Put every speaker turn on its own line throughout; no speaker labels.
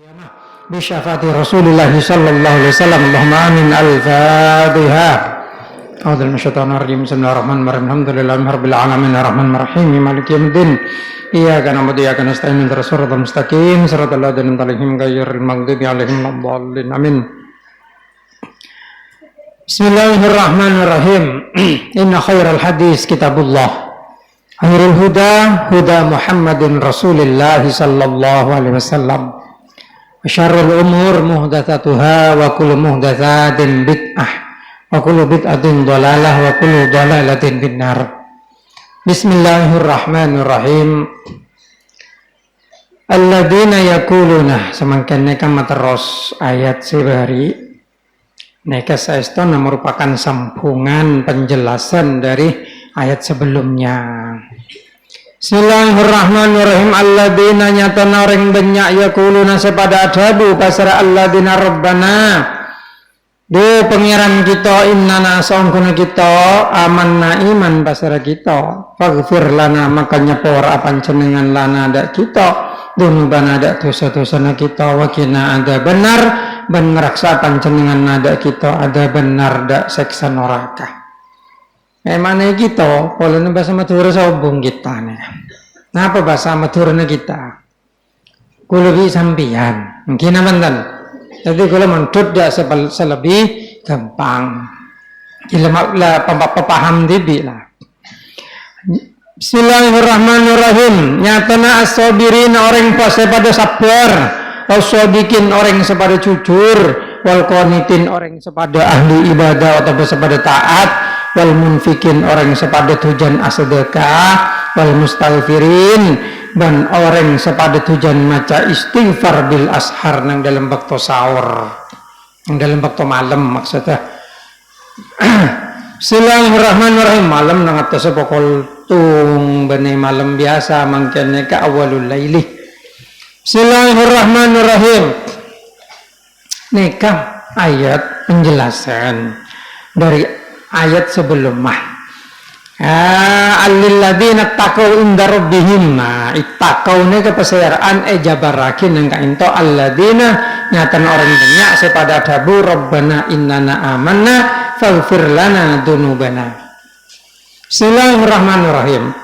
بشفاعة رسول الله صلى الله عليه وسلم اللهم آمين. الفاتحة. أعوذ بالله من الشيطان الرجيم. بسم الله الرحمن الرحيم. الحمد لله رب العالمين الرحمن الرحيم مالك يوم الدين. إياك نعبد وإياك نستعين اهدنا الصراط المستقيم صراط الذين أنعمت عليهم غير المغضوب عليهم ولا الضالين. آمين. Bismillahirrahmanirrahim. Inna khairal hadis kitabullah. Khairul huda huda Muhammadin Rasulillah sallallahu alaihi wasallam. Wa syarrul umur muhdatsatuha wa kullu muhdatsatin bid'ah wa kullu bid'atin dhalalah wa kullu dhalalatin finnar. Bismillahirrahmanirrahim. Alladzina yaquluna semakin nekam terus ayat sebari neka saestona merupakan sambungan penjelasan dari ayat sebelumnya. Bismillahirrahmanirrahim. Alladzina nyatana orang banyak yaquluna sepada adabu pasara alladzina rabbana do pengiran kita innana sangkuna kita amanna iman pasara kita faghfir lana maka nyepor apan cenengan lana dak kita dunubana dak dosa-dosana kita wakina ada benar ben ngeraksa pancenengan nada kita ada benar dak seksa neraka. Emane kita polane bahasa Madura sobong kita nih. Napa bahasa Madurane kita? Kulebi sampian. Mungkin amantan. Jadi kalau mentut dak selebih gampang. Ilmu paham dibi lah. Bismillahirrahmanirrahim. Nyatana as-sabirin orang puasa pada sabar. As-sadiqin orang sepada jujur, wal qanitin orang sepada ahli ibadah atau sepada taat, wal munfikin orang sepada tujuan sedekah, wal mustaghfirin dan orang sepada tujuan maca istighfar bil ashar nang dalam waktu sahur, nang dalam waktu malam maksudnya. Bismillahirrahmanirrahim. Malam nang atas pokol tung bene malam biasa mangkene ka awalul laili. Bismillahirrahmanirrahim. Nikah ayat penjelasan dari ayat sebelumnya. Alladzina taqaw inda rabbihim. Ittaqaw ne kepeseraan jabarakin nang kainto alladzina nyatan orang banyak sepada dabu rabbana innana amanna faghfir lana dzunubana. Bismillahirrahmanirrahim.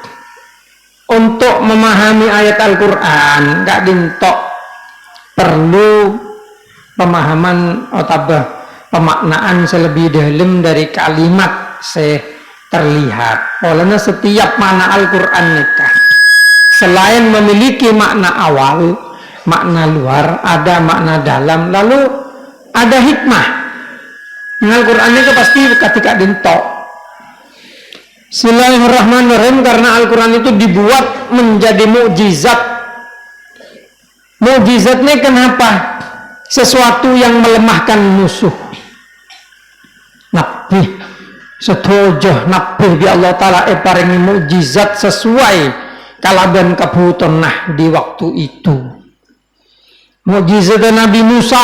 Untuk memahami ayat Al-Quran nggak dintok perlu pemahaman atau pemaknaan selebih dalam dari kalimat terlihat. Olehnya setiap makna Al-Quran nikah selain memiliki makna awal, makna luar, ada makna dalam, lalu ada hikmah. Al-Quran itu pasti ketika dintok. Bismillahirrahmanirrahim. Karena Al-Quran itu dibuat menjadi mukjizat. Mukjizatnya kenapa? Sesuatu yang melemahkan musuh. Nabi setuju Nabi bi Allah Ta'ala paringi mukjizat sesuai kalaban kebutuhan di waktu itu. Mukjizat Nabi Musa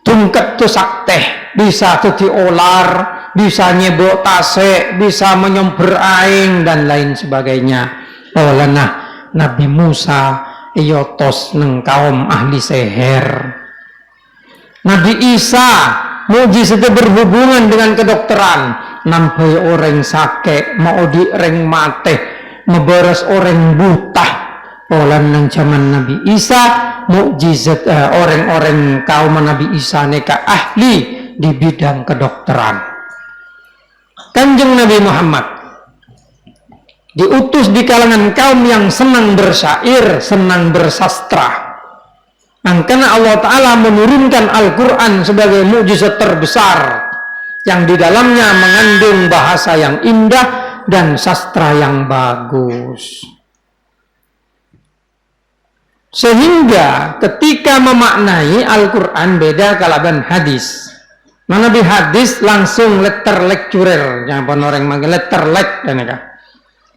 tungket tu sakteh bisa tu diolar, bisa nyebok tasik, bisa menyember aing dan lain sebagainya. Olehna Nabi Musa iotos neng kaum ahli seher. Nabi Isa mukjizatnya berhubungan dengan kedokteran. Nampai orang sakit, mau direng mate, memberes orang buta. Oleh neng zaman Nabi Isa mukjizat orang-orang kaum Nabi Isa neka ahli di bidang kedokteran. Kanjeng Nabi Muhammad diutus di kalangan kaum yang senang bersyair, senang bersastra. Karena Allah Ta'ala menurunkan Al-Quran sebagai mukjizat terbesar yang di dalamnya mengandung bahasa yang indah dan sastra yang bagus. Sehingga ketika memaknai Al-Quran beda kalaban hadis. Mana di hadis langsung letter lecturer, yang orang manggil letter lek dan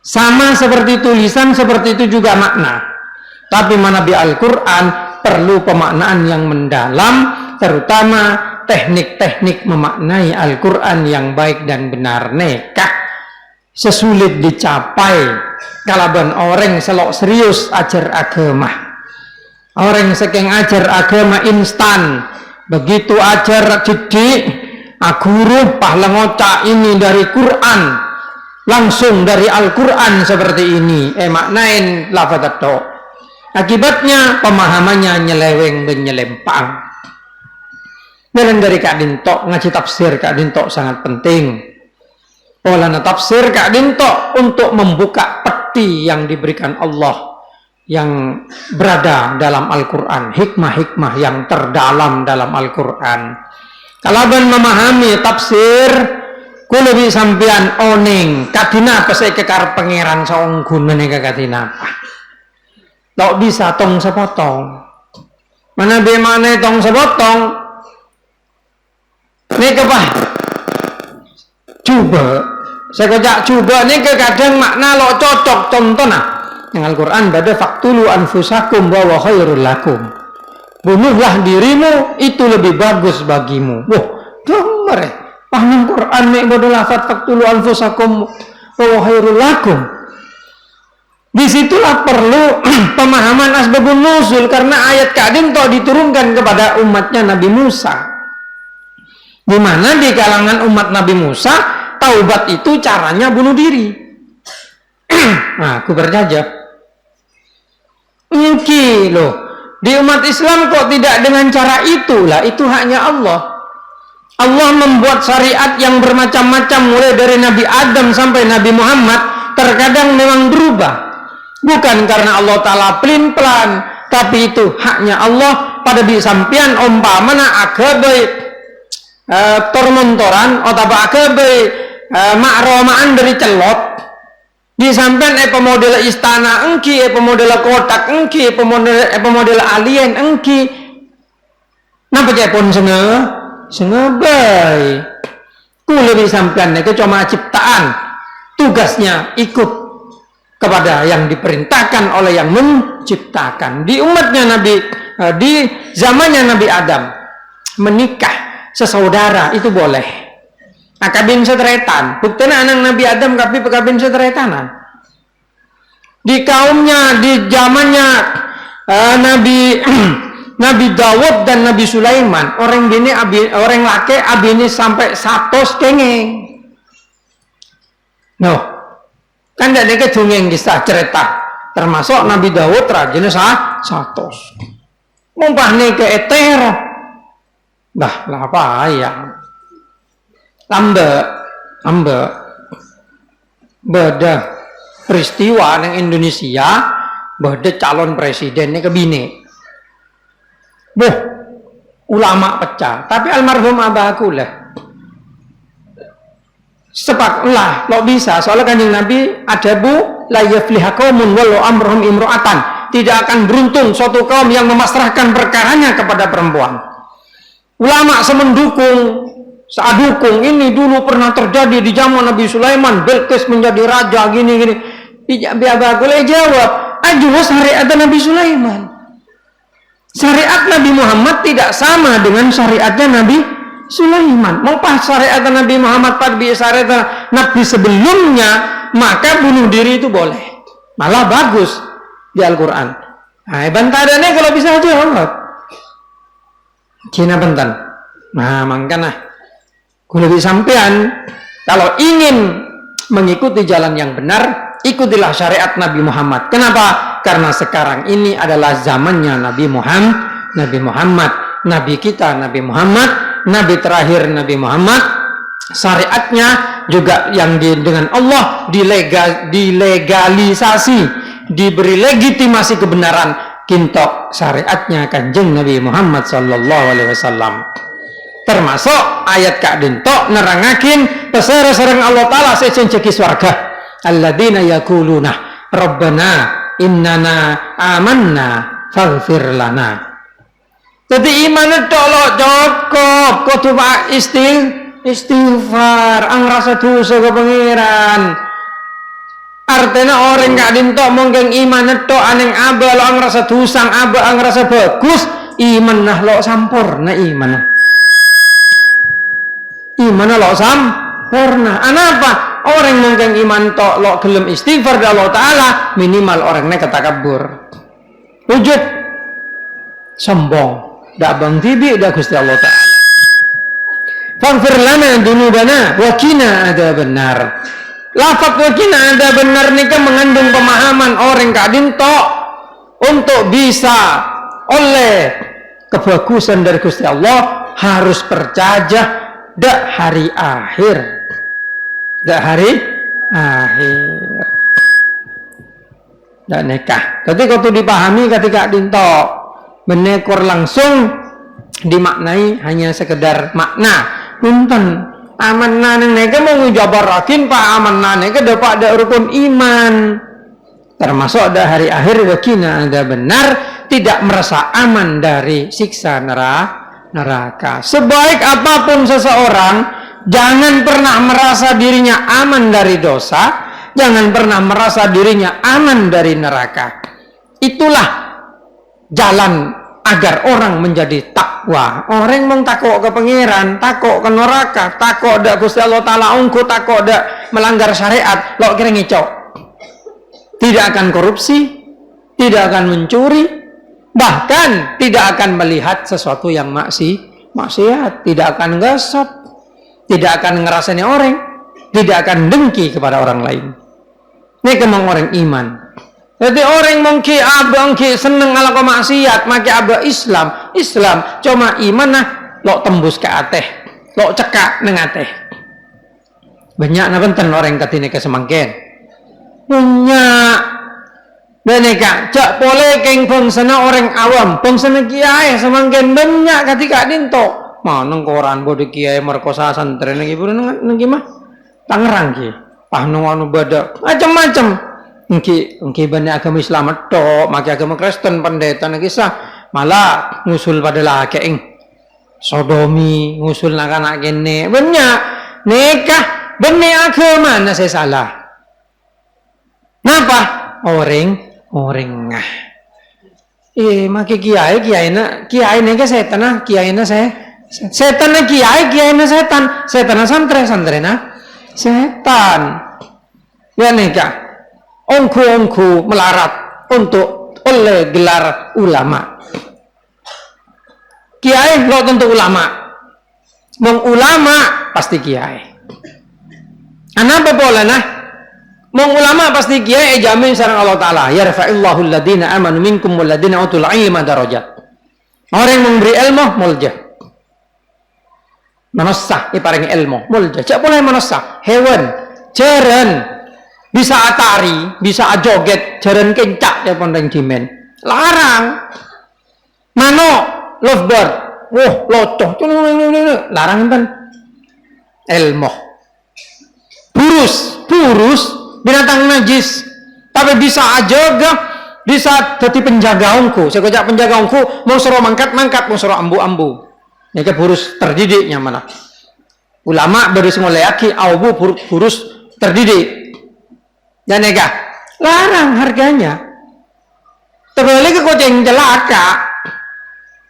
sama seperti tulisan, seperti itu juga makna. Tapi mana di Al-Quran perlu pemaknaan yang mendalam, terutama teknik-teknik memaknai Al-Quran yang baik dan benar. Nekah sesulit dicapai kalaban orang selok serius ajar agama. Orang saking ajar agama instan, begitu ajar didik, guru pahla ngocak ini dari Quran, langsung dari Al-Quran seperti ini, maknain lafaz itu. Akibatnya pemahamannya nyeleweng dan nyelempang. Dalam dari Kak Dintok ngaji tafsir Kak Dintok sangat penting. Olana tafsir Kak Dintok untuk membuka peti yang diberikan Allah yang berada dalam Al-Quran, hikmah-hikmah yang terdalam dalam Al-Quran. Kalau ben memahami tafsir, kulo bi sampean oning, kadina apa saya kekar pangeran saung gunane kadina apa? Tok bisa tong sepotong. Mana be mana tong sepotong? Nih apa? Coba, saya kocak coba nih kadang makna lo cocok contoh nah. Yang Al-Quran pada faktulu anfusakum wa khairul lakum. Bunuhlah dirimu, itu lebih bagus bagimu. Wah, gambar ya. Paham Quran nek bodoh lafaz faktulu anfusakum wa khairul lakum. Disitulah perlu pemahaman asbabun nuzul karena ayat kadin toh diturunkan kepada umatnya Nabi Musa. Di mana di kalangan umat Nabi Musa taubat itu caranya bunuh diri. Nah, aku berjajab. Mungkin loh, di umat Islam kok tidak dengan cara itulah, itu haknya Allah. Allah membuat syariat yang bermacam-macam mulai dari Nabi Adam sampai Nabi Muhammad terkadang memang berubah. Bukan karena Allah Ta'ala pelin-pelan, tapi itu haknya Allah pada bisampian umpamana agabai tormontoran atau agabai makromaan dari celot. Di sampean model istana engki, model kotak engki, model alien engki. Napa pun sengabai. Ku lebih sampean ke cuma ciptaan. Tugasnya ikut kepada yang diperintahkan oleh yang menciptakan. Di umatnya Nabi, di zamannya Nabi Adam, menikah sesaudara itu boleh. Kabin setretan, buktinya anak Nabi Adam kabin setretanan. Di kaumnya, di zamannya Nabi Dawud dan Nabi Sulaiman, orang laki abini sampai 100 kengeng. No, kan tidak ada dongeng kisah cerita, termasuk Nabi Dawud rajinnya 100. Mumpahnya ke eter, bah lah apa ya? Lambe beda peristiwa yang Indonesia, beda calon presidennya kebine. Ulama pecah, tapi almarhum abahku lah. Sepaklah lo bisa, soalnya Kanjeng Nabi ada la yafliha qaumun walau amruhum imro'atan. Tidak akan beruntung suatu kaum yang memasrahkan perkaranya kepada perempuan. Ulama semendukung. Saat dukung ini dulu pernah terjadi di zaman Nabi Sulaiman, Bilqis menjadi raja gini. Biar boleh jawab, ajus syariat Nabi Sulaiman. Syariat Nabi Muhammad tidak sama dengan syariatnya Nabi Sulaiman. Mau pas syariat Nabi Muhammad pada syariat Nabi sebelumnya, maka bunuh diri itu boleh. Malah bagus di Al-Quran. Nah, bantarannya kalau bisa jawab. Cina bentan. Nah, makanya kalau lebih sampean, kalau ingin mengikuti jalan yang benar, ikutilah syariat Nabi Muhammad. Kenapa? Karena sekarang ini adalah zamannya Nabi Muhammad, Nabi kita Nabi Muhammad, Nabi terakhir Nabi Muhammad. Syariatnya juga yang dengan Allah dilegalisasi, diberi legitimasi kebenaran. Kintok syariatnya Kanjeng Nabi Muhammad sallallahu alaihi wasallam. Termasuk ayat Kak Dintok nerangakin peserang Allah Ta'ala sececeki swarga. Alladzina yakuluna Rabbana innana amanna faghfir lana. Jadi iman itu lo cukup kudu istighfar angrasa dosa ke pangeran. Artinya orang Kak Dintok mungkin iman itu aneng aba lo angrasa dosa aba angrasa bagus iman nah lo sampurna iman. Iman lo sampurna. Anapa? Orang mungkin iman tok lo gelem istighfar dari Allah Ta'ala, minimal orangnya ketakabur. Ujub. sombong, dak bang tibi dak Gusti Allah Ta'ala. Faghfir lana dunubana wa qina adzabannar. Lafaz wa qina adzabannar nika mengandung pemahaman orang kadin tok untuk bisa oleh kebagusan dari Gusti Allah harus percaya dak hari akhir. Dak hari akhir. Dak nikah. Ketika itu dipahami ketika dintok menekor langsung dimaknai hanya sekedar makna. Punten amanah nega mau ngejabarakin pak amanah nega dapat ada rukun iman termasuk ada hari akhir wakina ada benar tidak merasa aman dari siksa neraka. Sebaik apapun seseorang jangan pernah merasa dirinya aman dari dosa, jangan pernah merasa dirinya aman dari neraka. Itulah jalan agar orang menjadi takwa. Orang mong takok ke pangeran, takok ke neraka, takok dak Gusti Allah Taala ungku, takok dak melanggar syariat, lo kira ngicok. Tidak akan korupsi, tidak akan mencuri, bahkan tidak akan melihat sesuatu yang maksiat, tidak akan gosip, tidak akan ngerasani orang, tidak akan dengki kepada orang lain. Ini kemang orang iman. Jadi orang mungkin abang seneng ala ko maksiat, maki abang Islam cuma iman nah lo tembus ke ateh, lo cekak neng ateh. Banyak na benten orang katine kesemangken. Banyak. Beneka cak pole keng bangsana orang awam, bangsana kiai semangken banyak ketika dinto. Maneng koran bodoh kiai merkosa santri lagi buru neng mah Tangerang ki. Anu badak macam-macam. Engki bani agama Islam tok, maki agama Kristen pendeta kisah malah ngusul pada laki sodomi, ngusul anak kene banyak nikah bani agama na saya salah. Napa? Orang ngah. Maki kiai na ke setan nah, kiai na setan na kiai na setan na santri na setan. Ya nikah. Ongku melarat untuk oleh gelar ulama. Kiai lo tentu ulama. Mong ulama pasti kiai. Kenapa pola nah? Mong ulama pasti kiai jamin sareng Allah Taala. Yarfa'illahu alladziina amanu minkum walladziina utul ilma darajat. Orang yang memberi ilmu mulja. Manusia iparing ilmu mulja. Cak boleh manusia hewan jeren bisa atari, bisa joget, jaran kencak ya pondeng jimen. Larang. Mano lovebird. Wah, locoh. Larang kan. Ilmu. Burus binatang najis. Tapi bisa ajoga, bisa jadi penjaga ongku. Saya kocak penjaga ongku, mau suruh mangkat, mau suruh ambu. Ini ke burus terdidiknya mana. Ulama berus ngoleaki, aubu burus terdidik. Dan ega larang harganya. Terbalik ke koceng celaka.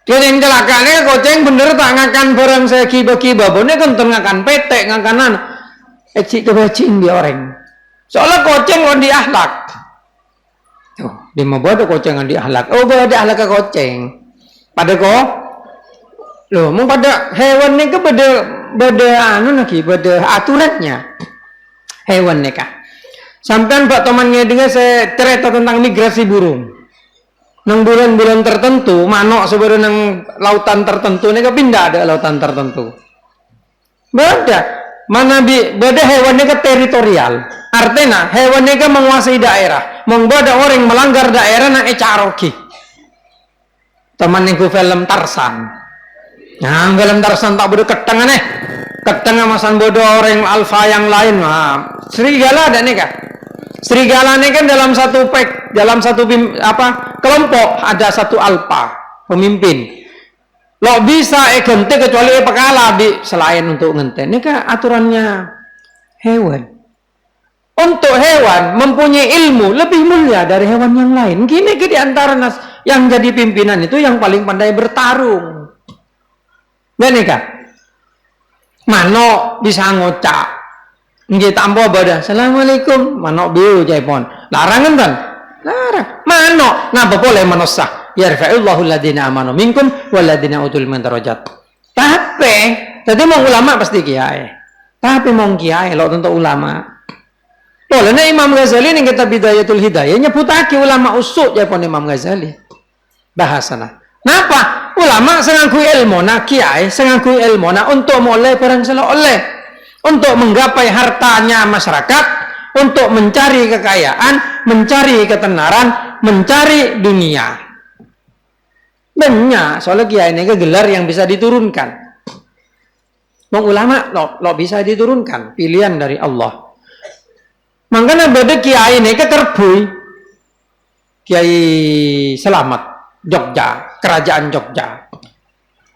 Koceng celaka ini koceng bener tak ngakan barang saya kiba-kiba. Bone kan ngakan petek ngakanan. Ecik kebacing di orang. Soalnya koceng on di akhlak. Tuh, dia mau bodoh koceng on di akhlak. Oh, bodoh di akhlak ke koceng. Pada kok loh, mau pada hewan ini ke beda anu lagi, beda aturannya. Hewan nih kah? Sampai Pak temannya dengan saya cerita tentang migrasi burung. Nang bulan-bulan tertentu, manok sebenarnya nang lautan tertentu ini pindah ada lautan tertentu. Beda, beda hewannya ke teritorial. Artinya hewannya ke menguasai daerah. Membeda orang melanggar daerah nang ecaroki. Teman yang film Tarsan. Nah, film Tarsan tak bodoh keteng aneh. Keteng masan bodoh orang alfa yang lain. Nah, serigala ada nih kak. Serigala ini kan dalam satu kelompok ada satu alfa pemimpin. Lo bisa gente kecuali pekala di selain untuk ngente. Ini kan aturannya hewan. Untuk hewan mempunyai ilmu lebih mulia dari hewan yang lain. Gini di antara yang jadi pimpinan itu yang paling pandai bertarung. Ini kan mano bisa ngocak. Nggih tampo badan. Assalamualaikum. Manok biu jaipon. Larangan kan? Larang. Manok. Ngapa boleh manusia? yarfa'illahu alladziina amanu minkum walladziina utul ilma darajat. Tapi tadi mau ulama pasti kiai. Tapi mau kiai lo tentu ulama. Boleh nih Imam Ghazali nih kitab Bidayatul Hidayah nyebutake ulama usuk ya pon Imam Ghazali. Bahasana. Napa? Ulama sengangku ilmu na kiai sengangku ilmu na untuk mulai barang salah oleh untuk menggapai hartanya masyarakat, untuk mencari kekayaan, mencari ketenaran, mencari dunia. Banyak soalnya kiai ini gelar yang bisa diturunkan. Wong ulama lo bisa diturunkan pilihan dari Allah. Makanya beda kiai ini keterbui Kiai Selamat Jogja, kerajaan Jogja.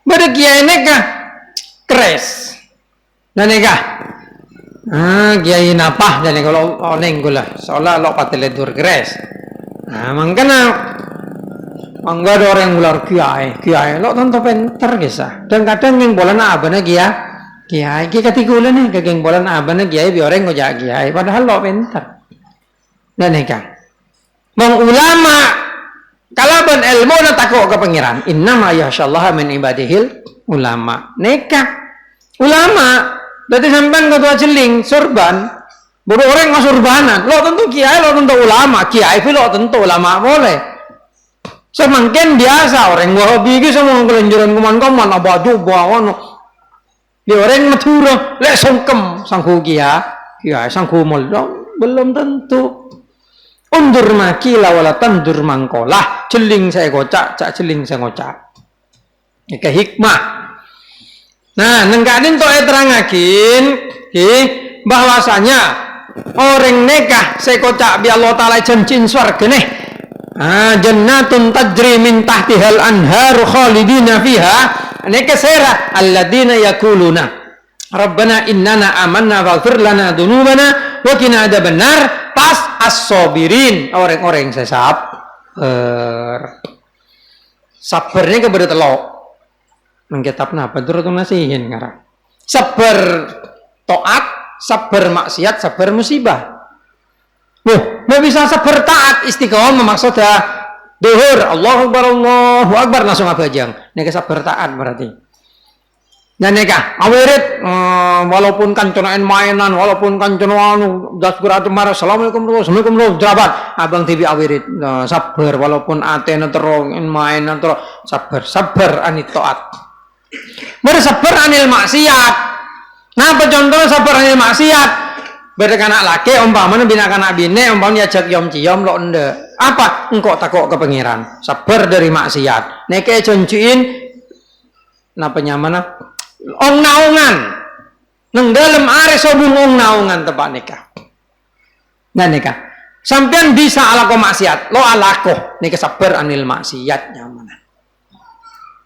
Beda kiai ini kah kres. Dan kah kiai napah dan kalau oneng gula soalnya lo pateledur kres. Nah makanya enggak ada orang yang ular kiai lo tentu pinter kisah. Dan kadang yang bola na abana kiai katikulan nih kageng bola na abana kiai bi orang ngojak kiai padahal lo pinter. Dan kah bang ulama kalaban ilmu na takut ke pangeran innama yahsyallaha min ibadihil ulama nekah ulama berarti sampean ketua celing surban bodoh orang nggak surbanan lo tentu kiai lo tentu ulama kiai lo tentu ulama boleh semakin biasa orang wahabi itu semua kelenjuran kuman abadu bawaan di orang Madura lek songkem sangku kiai sangku moldo belum tentu undur makila wala tandur mangkolah celing saya gocak cak celing saya ngocak ini ke hikmah. Nah nengkadin toh terangakin bahwasanya orang nekah saya kocak bi Allah taala janjin swarga nih jannatun tajri min tahtihal anharu khalidina fiha nekah sera alladzina yaquluna Rabbana innana amanna faghfir lana dzunubana wa qina adzabannar pas as-sabirin orang-orang yang sabarnya kepada telok mengkitab napa durut nasihin ngarang sabar taat sabar maksiat sabar musibah nggak bisa sabar taat istiqomah maksudnya duhur Allahu Akbar langsung abajang neka sabar taat berarti. Nah neka awirit walaupun kanconain mainan walaupun kanconaan das berarti marah assalamualaikum warahmatullahi wabarakatuh abang tibi awirit sabar walaupun atena terong mainan terong sabar anit taat bersabar anil maksiat. Nah apa contohnya sabar anil maksiat berkanak laki umpamanya bina kanak bine umpamanya ajak ciom lo ende apa engkau takut ke pangeran sabar dari maksiat neka janjiin napa nyamana ong naungan nang dalam are sobung ong naungan tepak nikah dan nikah sampean bisa alako maksiat lo alako nikah sabar anil maksiat nyamana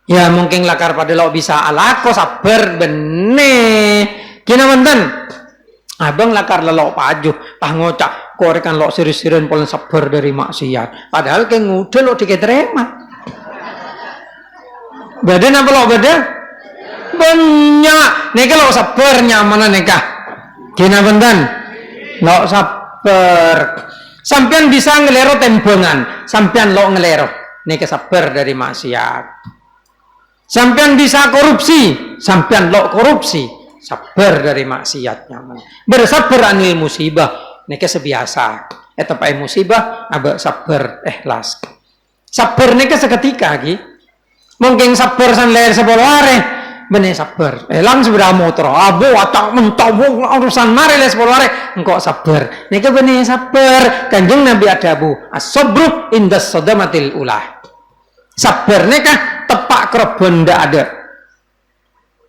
ya mungkin lakar pada lo bisa alako sabar benih kina mantan abang lakar lo paju pah ngocak korekan lo siris-sirin polen sabar dari maksiat padahal ke ngudel lo diketerema badan apa lo badan banyak neka lo sabar nyamana neka kina bentan lo sabar sampean bisa ngelero tembongan sampean lo ngelero neka sabar dari maksiat sampean bisa korupsi sampean lo korupsi sabar dari maksiat nyaman bersabar anil musibah neka sebiasa etapai musibah abak sabar ikhlas sabar neka seketika lagi mungkin sabar san leher sepuluh hari benih sabar elang sepeda motor abu atak mentabung urusan mari les polare engkau sabar neka benih sabar kanjeng Nabi adabu as-sabru indas sadamatil ulah sabar neka tepak kerebon ndak ada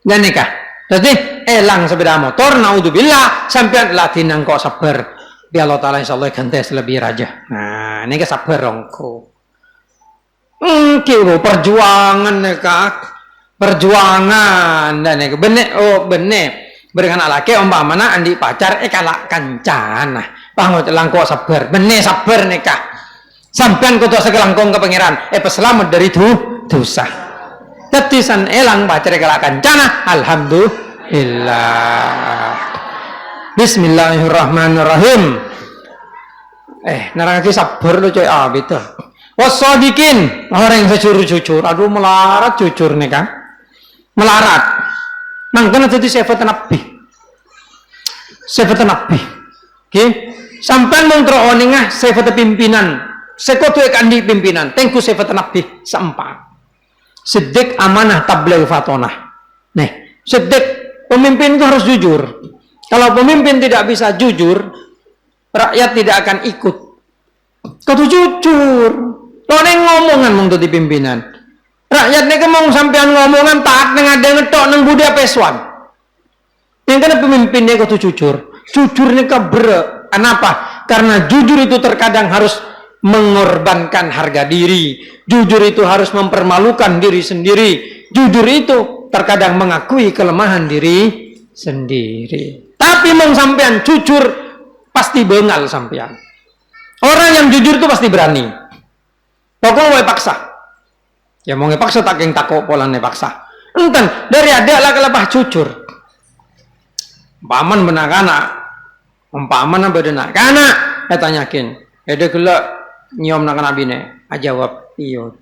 dan neka jadi elang sepeda motor naudzubillah sampean latih engkau sabar bi Allah taala insyaallah ganti lebih raja nah neka sabar engkau kiro perjuangan neka perjuangan dan benek berikan laki umpamana andi pacar kalak kancana pangot langkau sabar benek sabar nikah sampean kudu sekelangkong ke pangeran peselamat dari dosa tetisan elang pacar kalak kancana alhamdulillah bismillahirrahmanirrahim nerangake sabar lo coy beda Wasodikin, orang yang jujur. Aduh melarat jujur nih kan. Melarat. Mangkana jadi sifat Nabi. Sifat Nabi. Oke. Sampai mengtro oningah sifat pimpinan. Sekotu ikan di pimpinan. Tengku sifat Nabi seempat. Siddiq, amanah, tabligh, fatonah. Nih, siddiq, pemimpin itu harus jujur. Kalau pemimpin tidak bisa jujur, rakyat tidak akan ikut. Kudu jujur. Lo neng ngomongan mong di pimpinan. Rakyat nih kemong sampean ngomongan taat neng ada ngetok neng budi peswan. Yang kena pemimpinnya kudu jujur. Jujur nih kebre. Kenapa? Karena jujur itu terkadang harus mengorbankan harga diri. Jujur itu harus mempermalukan diri sendiri. Jujur itu terkadang mengakui kelemahan diri sendiri. Tapi mong sampean jujur pasti bengal sampean. Orang yang jujur itu pasti berani. Pokoknya wae paksa. Ya mau ngepaksa tak yang takut polan paksa. Enten dari ada lah kelepah jujur. Paman benar kana. Paman apa benar kana? Saya tanyakin. Ada gula nyom nak nabi ne. Jawab iyo.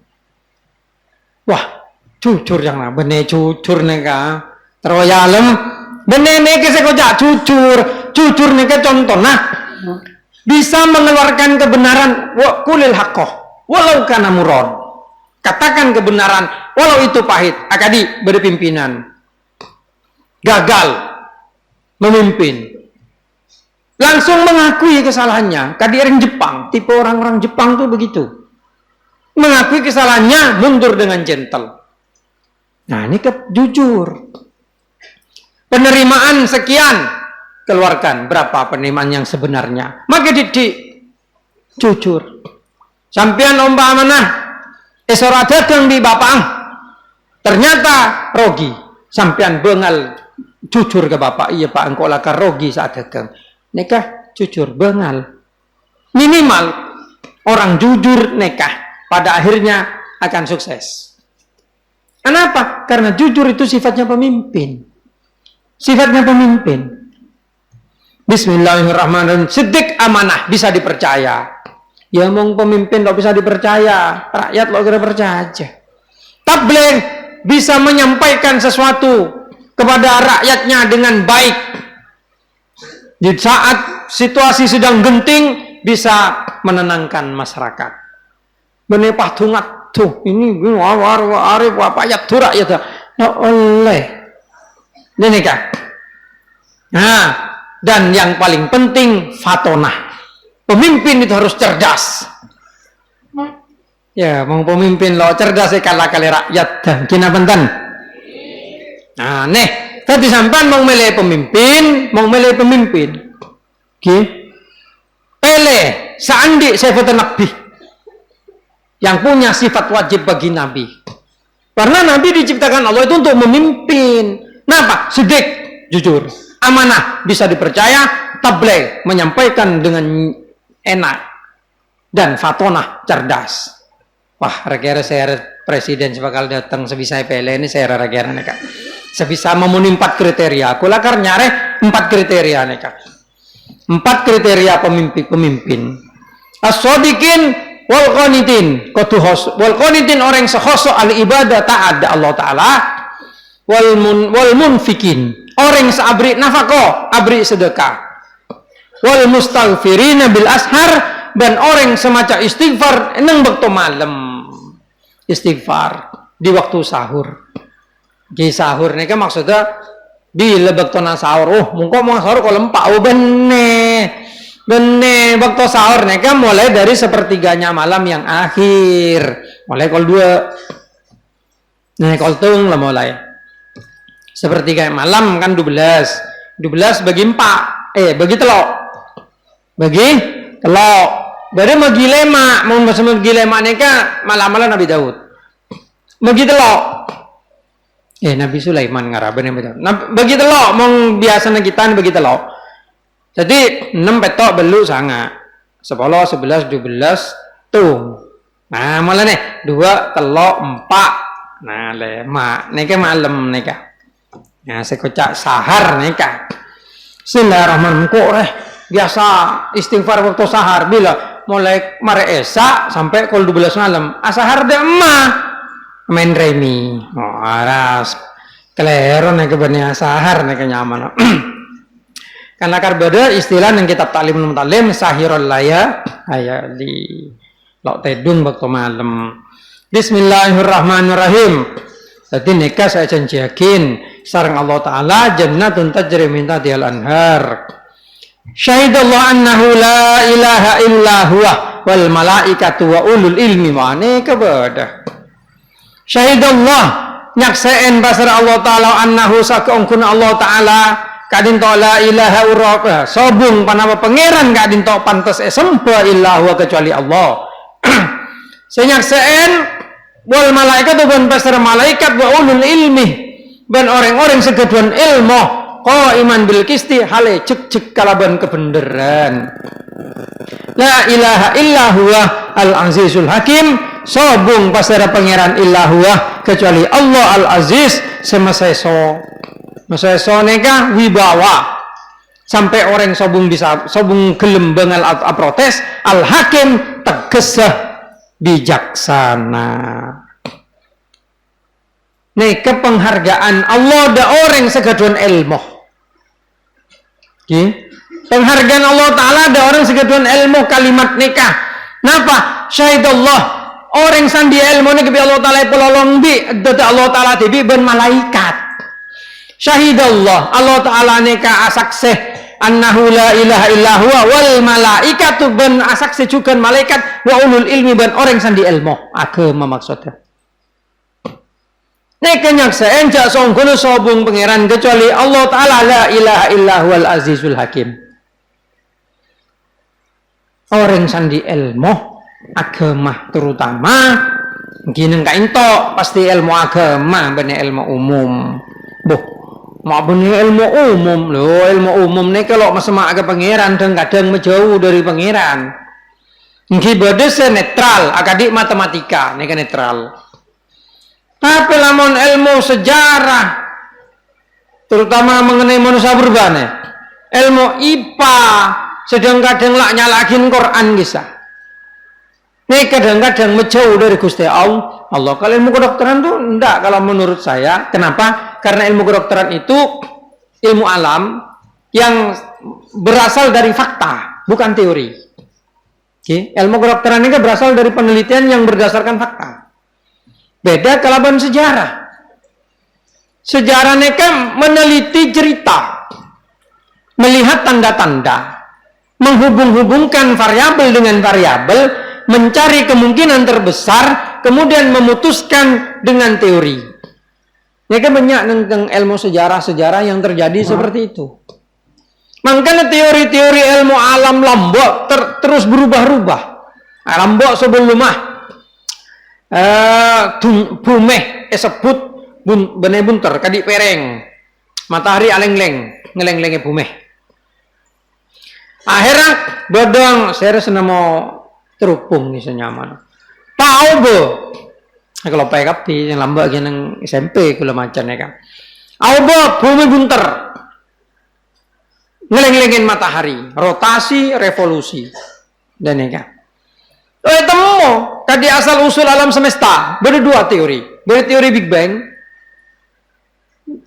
Wah jujur yang nak bener jujur neka. Teroyalem bener neka sekojak jujur. Jujur neka contoh nah. Bisa mengeluarkan kebenaran. Wa kulil haqqoh. Walau kana murad, katakan kebenaran, walau itu pahit. Akadi berpimpinan, gagal memimpin, langsung mengakui kesalahannya. Kadi orang Jepang, tipe orang-orang Jepang tuh begitu, mengakui kesalahannya, mundur dengan gentle. Nah ini jujur. Penerimaan sekian, keluarkan berapa penerimaan yang sebenarnya. Maka didik jujur. Sampian umpamana esora dagang di bapang ternyata rogi sampian bengal jujur ke bapak iya pak engkau laka rogi saat dagang nekah jujur bengal minimal orang jujur nekah pada akhirnya akan sukses. Kenapa? Karena jujur itu sifatnya pemimpin. Bismillahirrahmanirrahim. Siddiq, amanah, bisa dipercaya. Ya mong pemimpin lo bisa dipercaya, rakyat lo kira percaya aja. Tabligh bisa menyampaikan sesuatu kepada rakyatnya dengan baik. Di saat situasi sedang genting bisa menenangkan masyarakat. Benepah tungat tuh ini war arif apa ya tuh rakyat ya oleh. Ini kan. Nah, dan yang paling penting fatonah. Pemimpin itu harus cerdas. Ya, mau pemimpin lo cerdas kalah kali rakyat dan kina benten. Nah, nih, tadi sampan mau milih pemimpin. Oke. Pilih seandi sifat Nabi yang punya sifat wajib bagi Nabi. Karena Nabi diciptakan Allah itu untuk memimpin. Kenapa? Siddiq, jujur. Amanah, bisa dipercaya. Tabligh, menyampaikan dengan enak, dan fatonah, cerdas. Wah, rekere saya presiden bakal datang sebisa pele ini saya rekere neka. Sebisa memenuhi 4 kriteria. Aku lakar nyare 4 kriteria neka. 4 kriteria pemimpin. As-sadiqin wal qanitin. Wal qanitin orang sekhosok al ibadah taat Allah Taala. Wal munfikin orang seabri nafkah, abri sedekah. Wal mustaghfirina bil ashar dan orang semacam istighfar nang waktu malam. Istighfar di waktu sahur. Di sahur nih kan maksudnya di waktu sahur. Mungko mau sahur kalau empat bene waktu sahur nih kan mulai dari sepertiganya malam yang akhir. Mulai kol 2. Nah kol tung lah mulai. Sepertiga malam kan 12 bagi 4. Bagi telok. Bagi telok. Dari bagi lema. Mau bagi lema neka malam-malam Nabi Daud. Bagi telok. Nabi Sulaiman ngaraban yang betul. Bagi telok. Mau biasa kita bagi telok. Jadi 6 petok belu sanga. 10, 11, 12 tung. Nah malah nih 2 telok 4. Nah lema. Neka malam neka. Nah sekocak sahar neka. Bismillahirrahmanirrahim. Kok biasa istighfar waktu sahar bila mulai mare esa sampai kol 12 malam. Asahar de emak main remi. Oh, aras kelero nek kebene asahar nek nyaman. Karena karbada istilah yang kitab taklim sahirul laya aya di lok tedung waktu malam. Bismillahirrahmanirrahim. Jadi nikah saya janjiakin sareng Allah Ta'ala jannatun tajri min tahtihal anhar. Syahidallah annahu la ilaha illa huwa wal malaikatu wa ulul ilmi ma'ane kepada. Syahidallah nyakseen basar Allah Ta'ala annahu sakeungkun Allah Ta'ala kadin to la ilaha illa sobung panapa pangeran kadin to pantes sempa illa huwa kecuali Allah. Senyakseen wal malaikat ban pasar malaikat wa ulul ilmi ban orang-orang segeduan ilmu qaiman bil qisti hale cek kalaban kebenaran. La ilaha illa huwa al azizul hakim sobung pasar pangeran illa huwa kecuali Allah al aziz semaseso maseso neka wibawa sampai orang sobung bisa sobung gelem bengal protes al hakim tegesah bijaksana. Nih kepenghargaan Allah da orang segaduan ilmu. Penghargaan Allah Ta'ala da orang segaduan ilmu kalimat nikah. Napa? Syahidallah orang sandi ilmu ni kebi Allah Ta'ala pelolong bi dada Allah Ta'ala tibi ben malaikat. Syahidallah Allah Ta'ala nikah asakseh annahu la ilaha illa huwa wal malaikatu ban asak sejukan malaikat wa ulul ilmi ban orang sandi ilmu agama maksudnya. Nek kenyaksaan jak songkono sobung pangeran kecuali Allah Ta'ala la ilaha illa huwal azizul hakim. Orang sandi ilmu agama terutama gini ka into pasti ilmu agama bene ilmu umum. Boh mau bener ilmu umum loh, ilmu umum nih kalau masema ke pangeran dan kadang menjauh dari pangeran. Ibadah netral, akadik matematika nih kan netral. Tapi lamun ilmu sejarah, terutama mengenai manusia berbane, ilmu IPA sedang kadang lak nyalakin Quran kisah. Nih kadang-kadang menjauh dari Gusti Allah. Kalau ilmu kedokteran tuh enggak kalau menurut saya. Kenapa? Karena ilmu kedokteran itu ilmu alam yang berasal dari fakta, bukan teori. Ilmu kedokteran ini berasal dari penelitian yang berdasarkan fakta. Beda kalaban sejarah. Sejarah ini kan meneliti cerita, melihat tanda-tanda, menghubung-hubungkan variabel dengan variabel, mencari kemungkinan terbesar, kemudian memutuskan dengan teori. Ini kan banyak tentang ilmu sejarah-sejarah yang terjadi seperti itu. Makanya teori-teori ilmu alam Lombok terus berubah-ubah. Lombok sebelumah bumeh sebut benih bunter kadik pereng, matahari aleng-leng ngeleng-lengnya bumeh. Akhirnya bodong saya senamo terupung nih senyaman. Tahu bo, kalau pekap di yang lambak yang SMP kalau macamnya kan. Tahu bo, bumi bunter, ngeleng-lengin matahari, rotasi, revolusi, dan ini kan. Temu tadi asal usul alam semesta ada dua teori, ada teori Big Bang.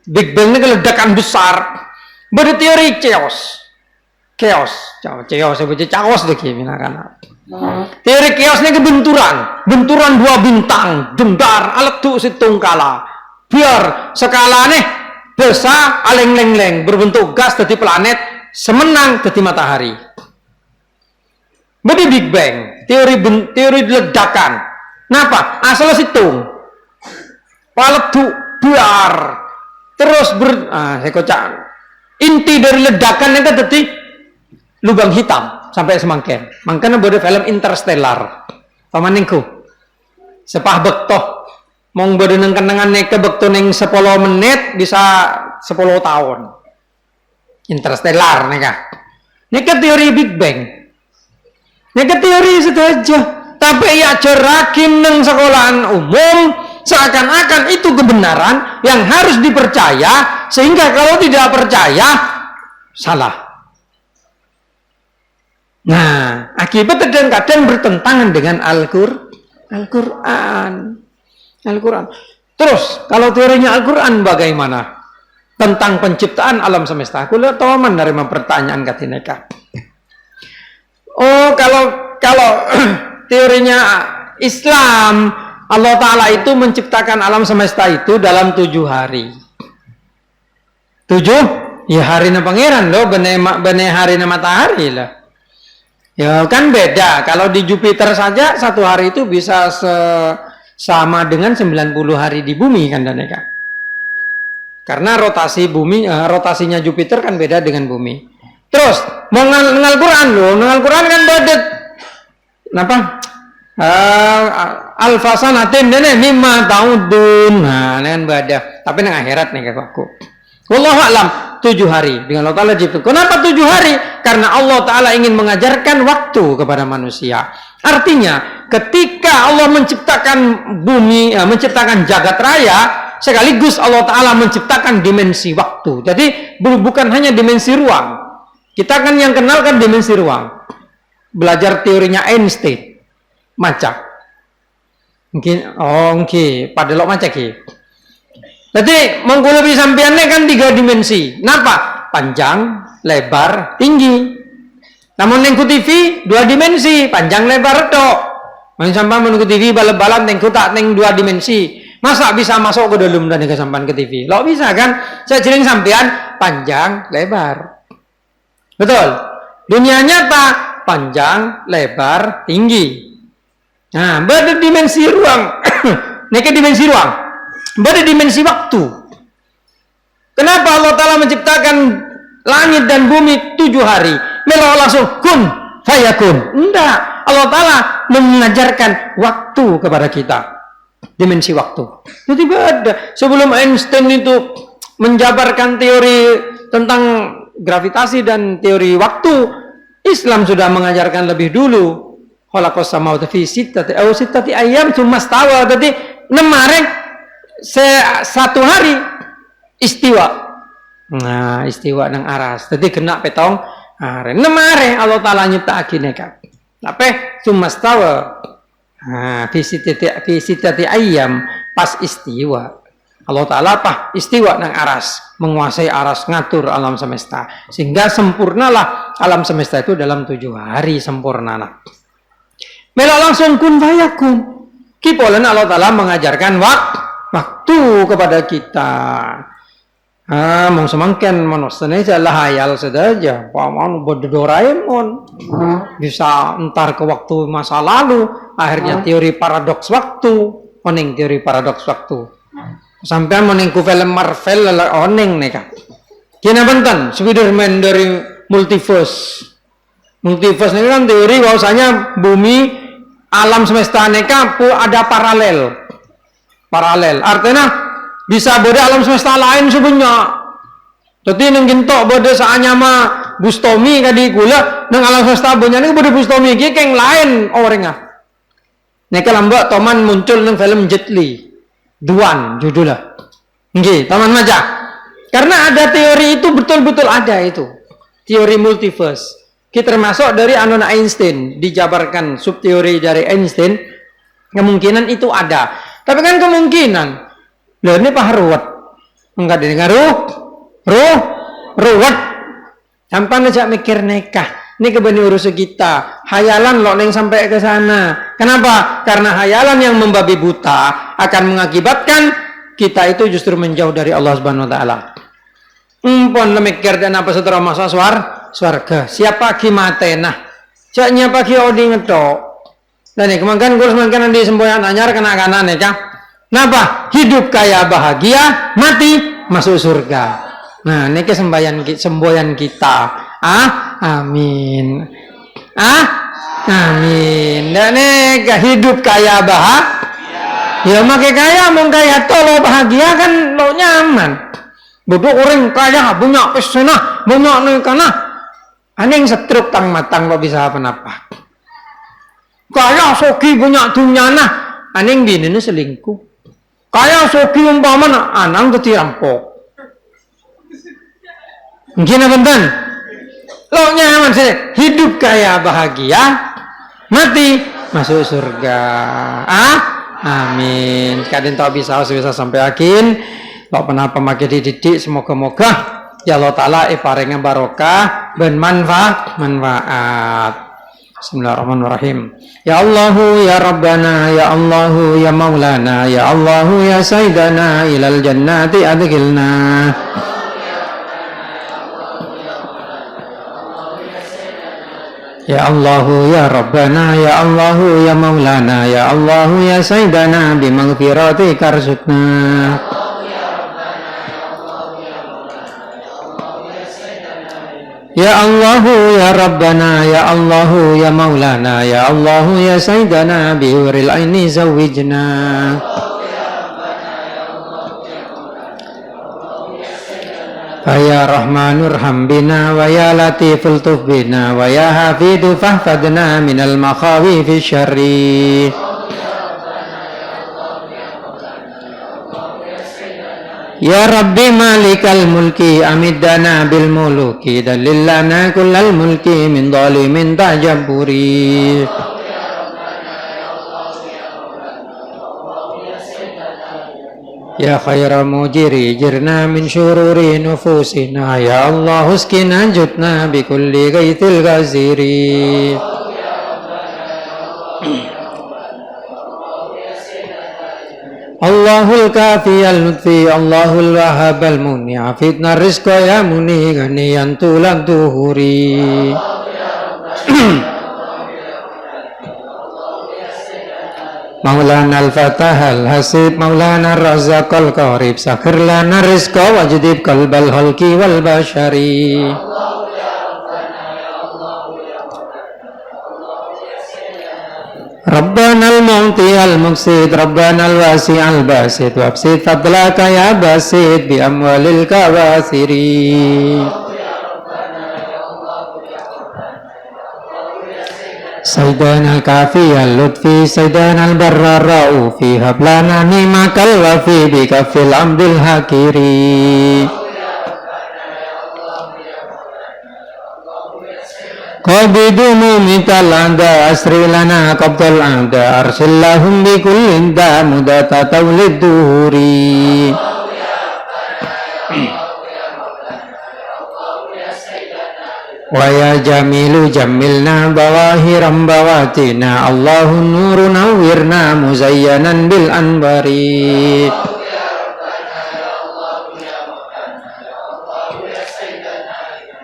Big Bang ini ledakan besar, ada teori chaos, saya baca chaos deh gimana kan. Teori chaosnya benturan dua bintang, dendar, alat tuh situng kala, biar skala nih besar, aleng-leng berbentuk gas dari planet, semenang dari matahari. Bagi Big Bang, teori ledakan. Kenapa? Asal situng, alat tuh biar terus saya kocak. Inti dari ledakan itu tadi lubang hitam sampai semangken. Makanya ada film Interstellar. Pamaningku. Sepah bektoh. Mong bodo neng kenangan neke bektoh neng 10 menit bisa 10 tahun. Interstellar neka. Neka teori Big Bang. Neka teori itu aja. Tapi ya cerakin neng sekolahan umum seakan-akan itu kebenaran yang harus dipercaya, sehingga kalau tidak percaya salah. Nah, akibat kadang-kadang bertentangan dengan Al-Quran. Terus, kalau teorinya Al-Quran bagaimana? Tentang penciptaan alam semesta. Aku lihat tawaman dari pertanyaan katineka. Oh, kalau teorinya Islam, Allah Ta'ala itu menciptakan alam semesta itu dalam 7 hari. 7? Ya hari na pangeran loh, benih hari na matahari lah. Ya kan beda. Kalau di Jupiter saja 1 hari itu bisa sama dengan 90 hari di bumi kan Daneka. Karena rotasinya Jupiter kan beda dengan bumi. Terus mau ngal Quran loh, ngal Quran kan beda. Kenapa? Alfasanatin dene mimma taudun. Nah, kan beda. Tapi nang akhirat nih kakakku. Wallahu a'lam. 7 hari dengan Allah Ta'ala cipta. Kenapa 7 hari? Karena Allah Ta'ala ingin mengajarkan waktu kepada manusia. Artinya ketika Allah menciptakan bumi, menciptakan jagat raya, sekaligus Allah Ta'ala menciptakan dimensi waktu. Jadi bukan hanya dimensi ruang. Kita kan yang kenal kan dimensi ruang. Belajar teorinya Einstein. Maca. Mungkin, pada lo maca ki. Jadi mengkulupi sampiannya kan 3 dimensi. Kenapa? Panjang, lebar, tinggi. Namun nengku TV 2 dimensi, panjang, lebar tok. Main sampai menunggu TV balap-balap nengku tak neng 2 dimensi. Masa bisa masuk ke dalam dan sampan ke TV? Lo bisa kan? Saya jering sampean panjang, lebar. Betul. Dunia nyata panjang, lebar, tinggi. Nah, berdimensi ruang. Neke dimensi ruang. Berdimensi waktu. Kenapa Allah Ta'ala menciptakan langit dan bumi 7 hari? Melo langsung kun fayakun. Enggak. Allah Ta'ala mengajarkan waktu kepada kita. Dimensi waktu. Jadi beda. Sebelum Einstein itu menjabarkan teori tentang gravitasi dan teori waktu, Islam sudah mengajarkan lebih dulu. Khalaqas samawati fi sittati ayyam tsumma stawa. Jadi nemareng 1 hari istiwa. Nah, istiwa nang aras. Jadi kena petong are. Nemare Allah Ta'ala nyiptakake neka. Tapi tsumma stawa. Nah, fi sittati ayyam pas istiwa. Allah Ta'ala istiwa nang aras, menguasai aras, ngatur alam semesta. Sehingga sempurnalah alam semesta itu dalam 7 hari sempurnalah. Mela langsung kun fayakun. Kipolan Allah Ta'ala mengajarkan waktu kepada kita. Mau semangken manusia salah hayal saja. Paman Doraemon bisa entar ke waktu masa lalu. Akhirnya teori paradoks waktu. Oning teori paradoks waktu. Sampai menengku film Marvel oning neka. Kina benten Spiderman dari multiverse. Multiverse ini kan teori bahwasanya bumi alam semesta neka ada paralel. Artinya bisa beda alam semesta lain sebenarnya. Jadi neng gintok beda saanya mah Bustomi kadi gula neng alam semesta punya neng beda Bustomi ki keng lain orangnya. Neka lambak toman muncul neng film Jet Li. Duan judulnya. Nggih, taman maca. Karena ada teori itu betul-betul ada itu. Teori multiverse. Kita termasuk dari Anona Einstein dijabarkan subteori dari Einstein, kemungkinan itu ada. Tapi kan kemungkinan. Loh ini Pak Ruwet. Enggak dengar ruwet. Sampai aja mikir nekah. Ini kebeni urusan kita. Hayalan lo neng sampai ke sana. Kenapa? Karena hayalan yang membabi buta akan mengakibatkan kita itu justru menjauh dari Allah Subhanahu wa taala. Pon lemikir dan apa setelah masa swarga. Siapa kimatena? Caknya pagi odi ngetok. Dan ini kemangkan kurus mangkan di semboyan anyar kena kanan ya kah? Kenapa? Hidup kaya bahagia, mati masuk surga. Nah, ini semboyan kita. Amin. Amin. Dan ini hidup kaya bahagia. Ya makai kaya mau kaya lo bahagia kan lo nyaman. Bodoh orang kaya punya pesona, punya nih karena aneh setruk tang matang lo bisa apa-apa. Kaya soki punya dunyana, aneh gini nih selingkuh. Kaya soki umpama anang ketirampok. Gini benten. Lo nyaman sih, hidup kaya bahagia, mati masuk surga. Amin. Kadin tau bisa sampai akin. Lo pernah pemakai dididik semoga-moga ya Allah Ta'ala paringan barokah dan manfaat. Bismillahirrahmanirrahim. Ya Allahu ya Rabbana ya Allahu ya Maulana ya Allahu ya Sayyidana ilal jannati adkhilna. Ya Allahu ya Rabbana ya Allahu ya Maulana ya Allahu ya Sayyidana bimaghfiratika arzuqna. Ya Allahu ya Rabbana ya Allahu ya Maulana ya Allahu ya Sayyidana bihuril aini zawwijna. Ya Rahmanur hambina wa ya Latiful tufbina wa ya Hafidhu fahfadna minal makhawifi syarri. Ya Rabbi malikal mulki amiddana bil muluki dalillana kullal mulki min zalimin tajabburi. Ya khaira mujiri jirna min syururi nufusina ya Allah uskina jutna bi kulli gaitil ghaziri. Allahul kafi al-lutfi Allahul wahhab al-muni'a fitna rizqa ya muni ganiyan tulan tuhuri. Maulana al-fatah al-hasib Maulana ar-razzaq al-qarib sakhir lana rizqa wajdib qalbal halki wal bashari. Rabbana al-mu'ti al-muqsid Rabbana al-wasi' al-basid wabsid fadlaka ya basid bi amwalil kawasiri. Sayyidana al-kafi al-lutfi Sayyidana al-barra ra'ufi hablana ni'makal wafi bi kafil amdil hakiri. Qabidumu mikal anda asri lana qabdal anda arsillahum bi kullin da mudata tawlid duhuri. Wa ya jamilu jamilna bawahiram bawatina Allahun nuru nawwirna muzayyanan bil anbari.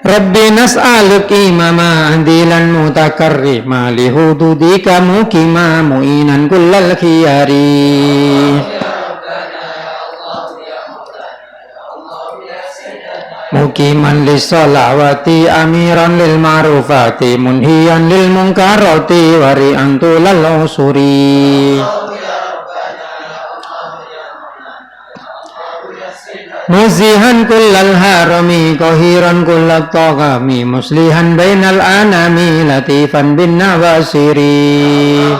Rabbi nas'aluk imama ahdilan mutakarrima lihududika mukima mu'inan kullal khiyari. Mukiman lissolawati amiran lil ma'rufati munhiyan lil munkarati wari'an tulal usuri. Muzihan kullal harami qahiran kullat taqami muslihan bainal anami latifan bin nawasiri.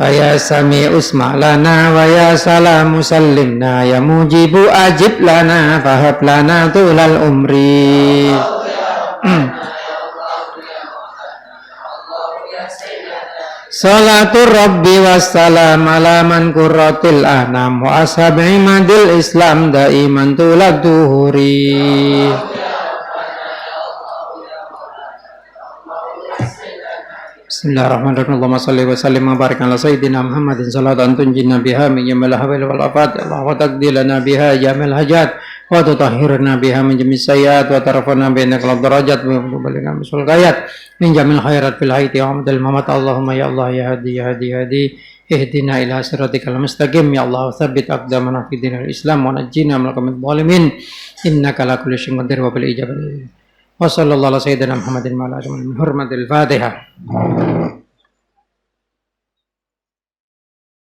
Ya sami'u usma'lana wa ya salamu sallimna ya mujibu ajib lana fahab lana tulal umri. Salatu Rabbi wassalam ala man kurratil anam wa ashabi madil islam daiman tulad duhuri. Bismillahirrahmanirrahim. Allahumma salli wa sallim wa barik ala sayyidina Muhammadin salatan tunjina biha min jamal hawal wal afat Allah wa taqdilana biha jamal hajat wa tutahhirna biha min jamis sayyat wa tarafana bainakal darajat wa tuballigha bisul gayat min jamil khairat fil haiti wa amadil mamat. Allahumma ya Allah ya hadi ya hadi ya hadi ihdina ila siratikal mustaqim ya Allah tsabbit aqdamana fi dinil islam wa najjina minal qawmidh dhalimin innaka la kulli syai'in qadir wa bil ijabati. Wa sallallahu ala sayyidina Muhammadin wa ala alihi wa sahbihi. Hurmatil Fatihah.